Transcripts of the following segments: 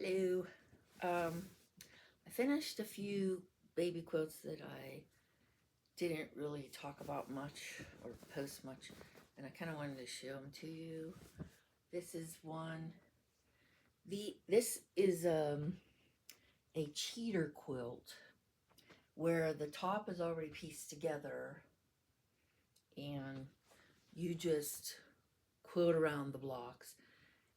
Hello. I finished a few baby quilts that I didn't really talk about much or post much, and I kind of wanted to show them to you. This is one. This is a cheater quilt where the top is already pieced together, and you just quilt around the blocks.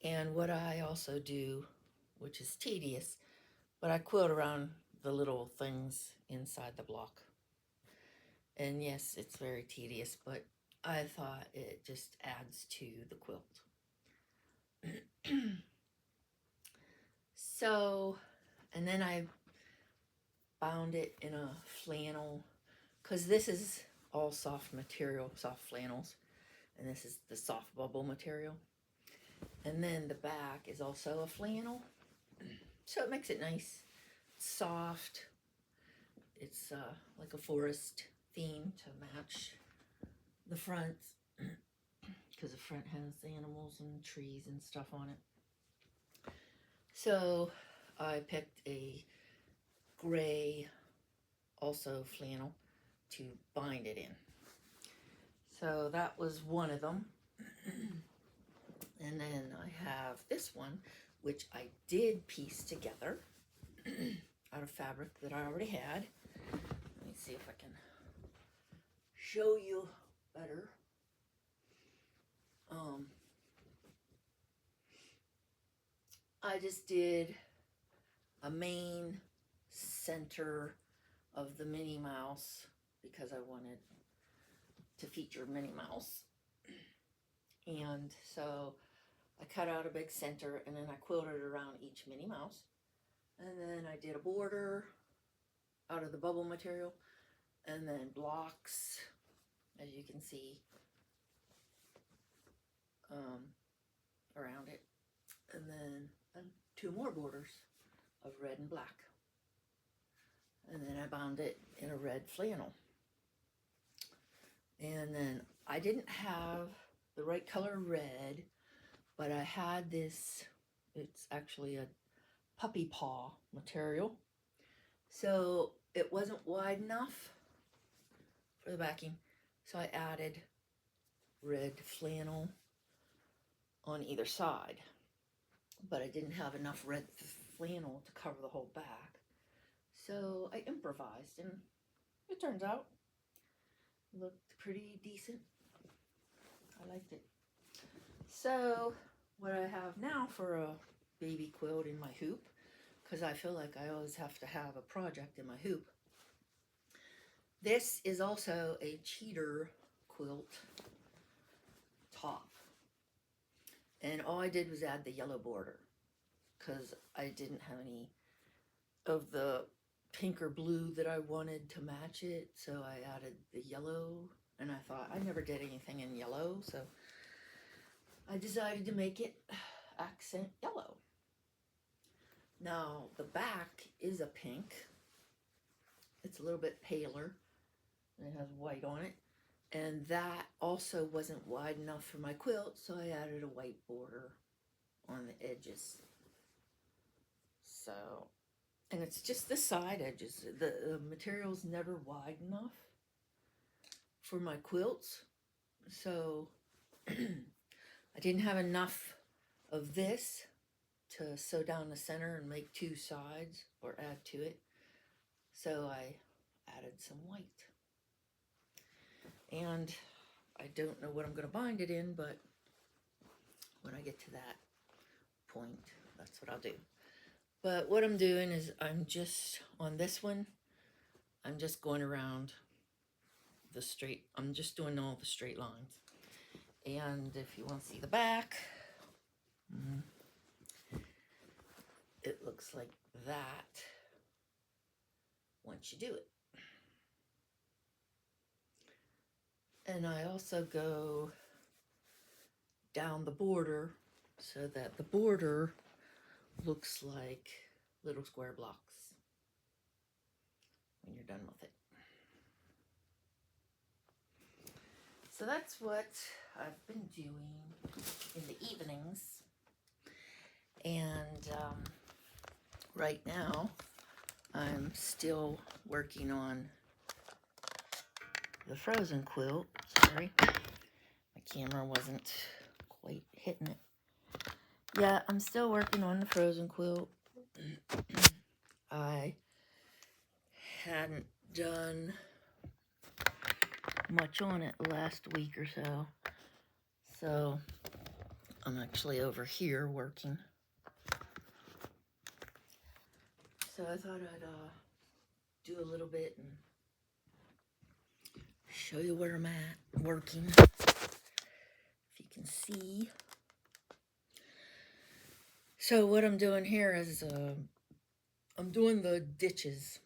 And what I also do, which is tedious, but I quilt around the little things inside the block. And yes, it's very tedious, but I thought it just adds to the quilt. So, and then I bound it in a flannel, because this is all soft material, soft flannels, and this is the soft bubble material. And then the back is also a flannel, so it makes it nice, soft. It's like a forest theme to match the front, because the front has animals and trees and stuff on it. So I picked a gray, also flannel, to bind it in. So that was one of them. And then I have this one, which I did piece together out of fabric that I already had. Let me see if I can show you better. I just did a main center of the Minnie Mouse because I wanted to feature Minnie Mouse. And so I cut out a big center, and then I quilted around each Minnie Mouse. And then I did a border out of the bubble material, and then blocks, as you can see, around it. And then two more borders of red and black. And then I bound it in a red flannel. And then I didn't have the right color red, but I had this, it's actually a puppy paw material. So it wasn't wide enough for the backing. So I added red flannel on either side, but I didn't have enough red flannel to cover the whole back. So I improvised, and it turns out looked pretty decent. I liked it. So what I have now for a baby quilt in my hoop, because I feel like I always have to have a project in my hoop. This is also a cheater quilt top. And all I did was add the yellow border, because I didn't have any of the pink or blue that I wanted to match it. So I added the yellow, and I thought I never did anything in yellow, so I decided to make it accent yellow. Now the back is a pink. It's a little bit paler, and it has white on it. And that also wasn't wide enough for my quilt, so I added a white border on the edges. So, and it's just the side edges. The material's never wide enough for my quilts. So I didn't have enough of this to sew down the center and make two sides or add to it. So I added some white. And I don't know what I'm going to bind it in, but when I get to that point, that's what I'll do. But what I'm doing is I'm just, on this one, I'm just going around the straight, I'm just doing all the straight lines. And if you want to see the back, it looks like that once you do it. And I also go down the border so that the border looks like little square blocks when you're done with it. So that's what I've been doing in the evenings. And right now, I'm still working on the frozen quilt. Sorry, my camera wasn't quite hitting it. Yeah, I'm still working on the frozen quilt. I hadn't done much on it last week or so. So I'm actually over here working. So I thought I'd do a little bit and show you where I'm at working. If you can see. So what I'm doing here is I'm doing the ditches.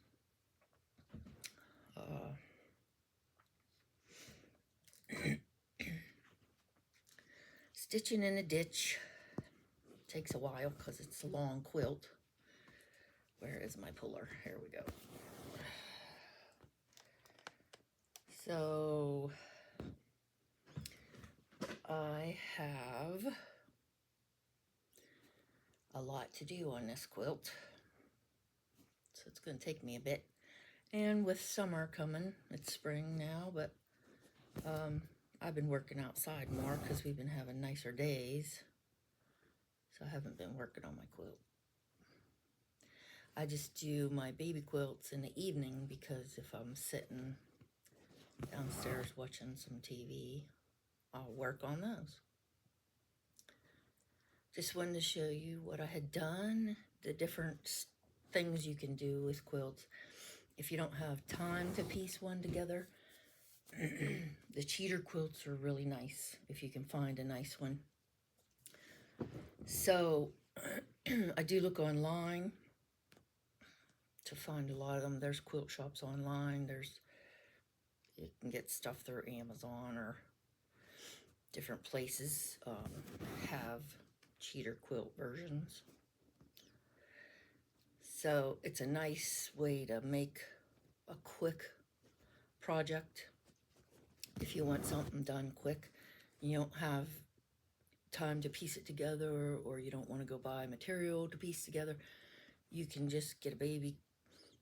Stitching in a ditch takes a while because it's a long quilt. Where is my puller? Here we go. So I have a lot to do on this quilt. So it's going to take me a bit. And with summer coming, it's spring now, but I've been working outside more because we've been having nicer days. So I haven't been working on my quilt. I just do my baby quilts in the evening because if I'm sitting downstairs watching some TV, I'll work on those. Just wanted to show you what I had done, the different things you can do with quilts. If you don't have time to piece one together, the cheater quilts are really nice if you can find a nice one. So I do look online to find a lot of them. There's quilt shops online. You can get stuff through Amazon or different places have cheater quilt versions. So it's a nice way to make a quick project if you want something done quick. You don't have time to piece it together, or you don't want to go buy material to piece together. You can just get a baby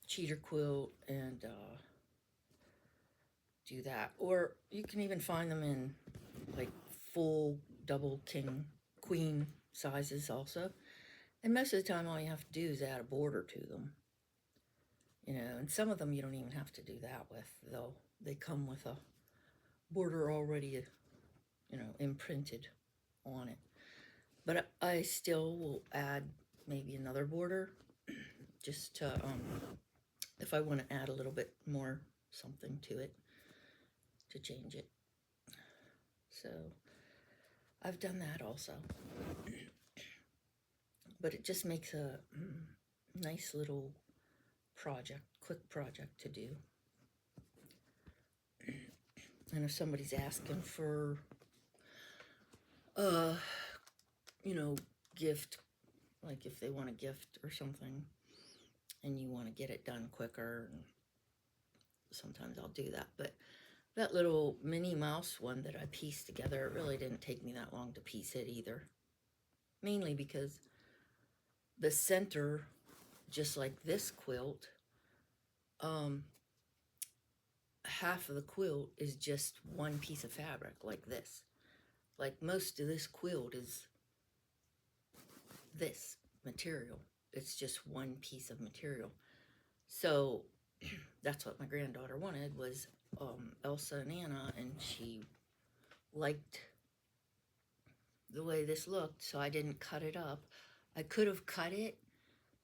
cheater quilt and do that. Or you can even find them in like full double king queen sizes also. And most of the time all you have to do is add a border to them. You know, and some of them you don't even have to do that with, though. They come with a border already, you know, imprinted on it. But I still will add maybe another border just to, if I want to add a little bit more something to it to change it. So I've done that also. But it just makes a nice little project, quick project to do. And if somebody's asking for, you know, gift, like if they want a gift or something, and you want to get it done quicker, and sometimes I'll do that. But that little Minnie Mouse one that I pieced together, it really didn't take me that long to piece it either. Mainly because the center, just like this quilt, half of the quilt is just one piece of fabric like this. Like most of this quilt is this material. It's just one piece of material. So that's what my granddaughter wanted, was Elsa and Anna, and she liked the way this looked, so I didn't cut it up. I could have cut it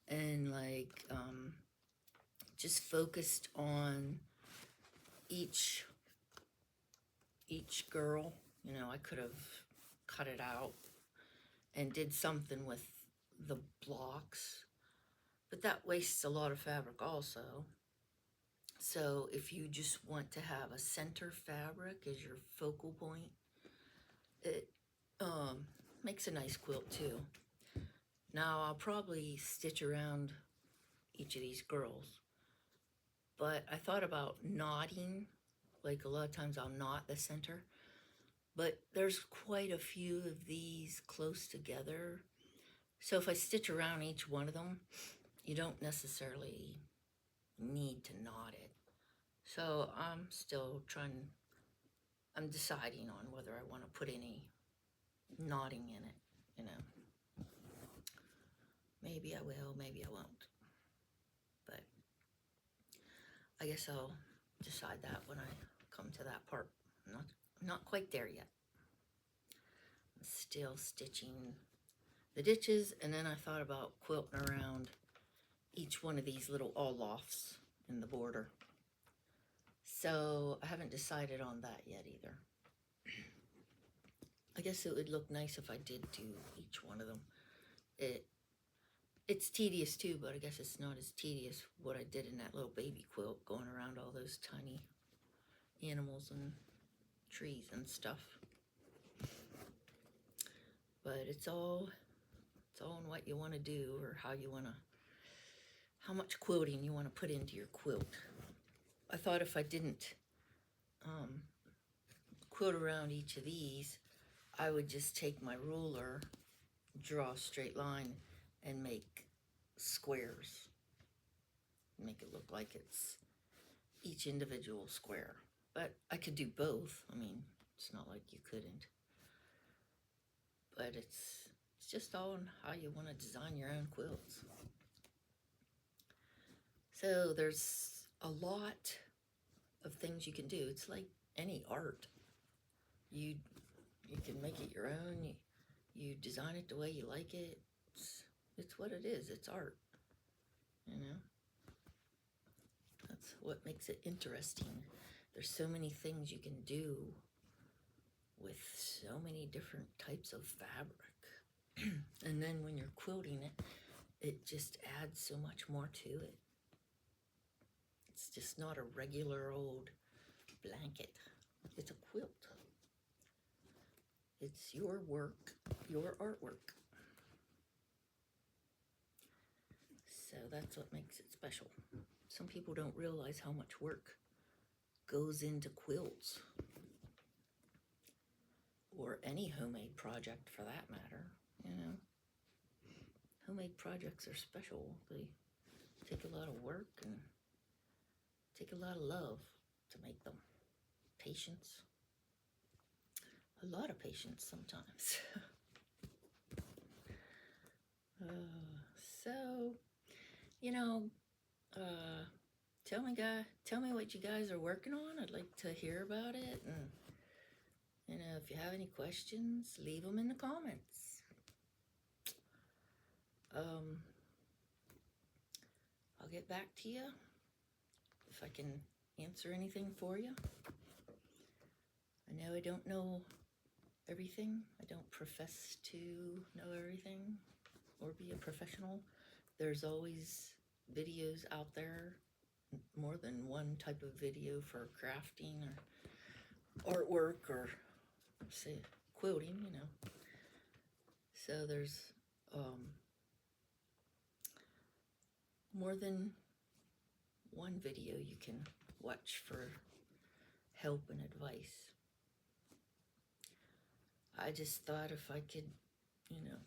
and like just focused on each girl. You know, I could have cut it out and did something with the blocks, but that wastes a lot of fabric also. So if you just want to have a center fabric as your focal point, it makes a nice quilt too. Now I'll probably stitch around each of these girls, but I thought about knotting. Like a lot of times I'll knot the center, but there's quite a few of these close together. So if I stitch around each one of them, you don't necessarily need to knot it. So I'm still I'm deciding on whether I want to put any knotting in it, you know. Maybe I will, maybe I won't. But I guess I'll decide that when I come to that part. Not quite there yet. I'm still stitching the ditches, and then I thought about quilting around each one of these little all-lofts in the border. So I haven't decided on that yet either. I guess it would look nice if I did do each one of them. It's tedious too, but I guess it's not as tedious what I did in that little baby quilt, going around all those tiny animals and trees and stuff. But it's all in what you want to do, or how much quilting you want to put into your quilt. I thought if I didn't quilt around each of these, I would just take my ruler, draw a straight line, and make squares. Make it look like it's each individual square. But I could do both. I mean, it's not like you couldn't. But it's just all on how you want to design your own quilts. So there's a lot of things you can do. It's like any art. You can make it your own. You design it the way you like it. It's what it is. It's art. You know? That's what makes it interesting. There's so many things you can do with so many different types of fabric. And then when you're quilting it, it just adds so much more to it. It's just not a regular old blanket. It's a quilt. It's your work, your artwork. So that's what makes it special. Some people don't realize how much work goes into quilts, or any homemade project for that matter, you know. Homemade projects are special. They take a lot of work and take a lot of love to make them. Patience. A lot of patience sometimes. So, you know, tell me what you guys are working on. I'd like to hear about it, and you know, if you have any questions, leave them in the comments. I'll get back to you if I can answer anything for you. I know I don't know everything. I don't profess to know everything or be a professional. There's always videos out there, more than one type of video for crafting or artwork or say quilting, you know. So there's more than one video you can watch for help and advice. I just thought if I could, you know,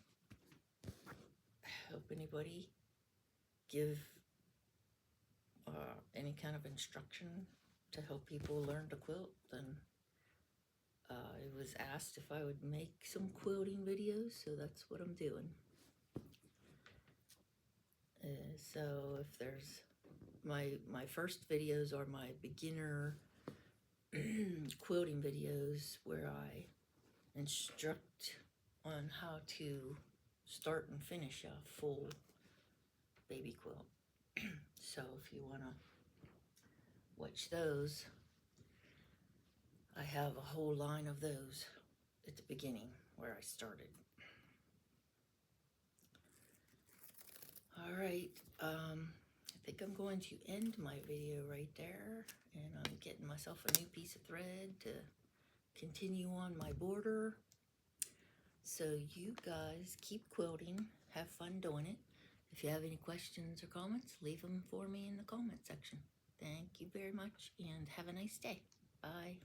help anybody, give any kind of instruction to help people learn to quilt, then it was asked if I would make some quilting videos, so that's what I'm doing. So if there's my first videos are my beginner quilting videos, where I instruct on how to start and finish a full baby quilt. So if you want to watch those, I have a whole line of those at the beginning where I started. All right, I think I'm going to end my video right there, and I'm getting myself a new piece of thread to continue on my border. So you guys keep quilting, have fun doing it. If you have any questions or comments, leave them for me in the comment section. Thank you very much, and have a nice day. Bye.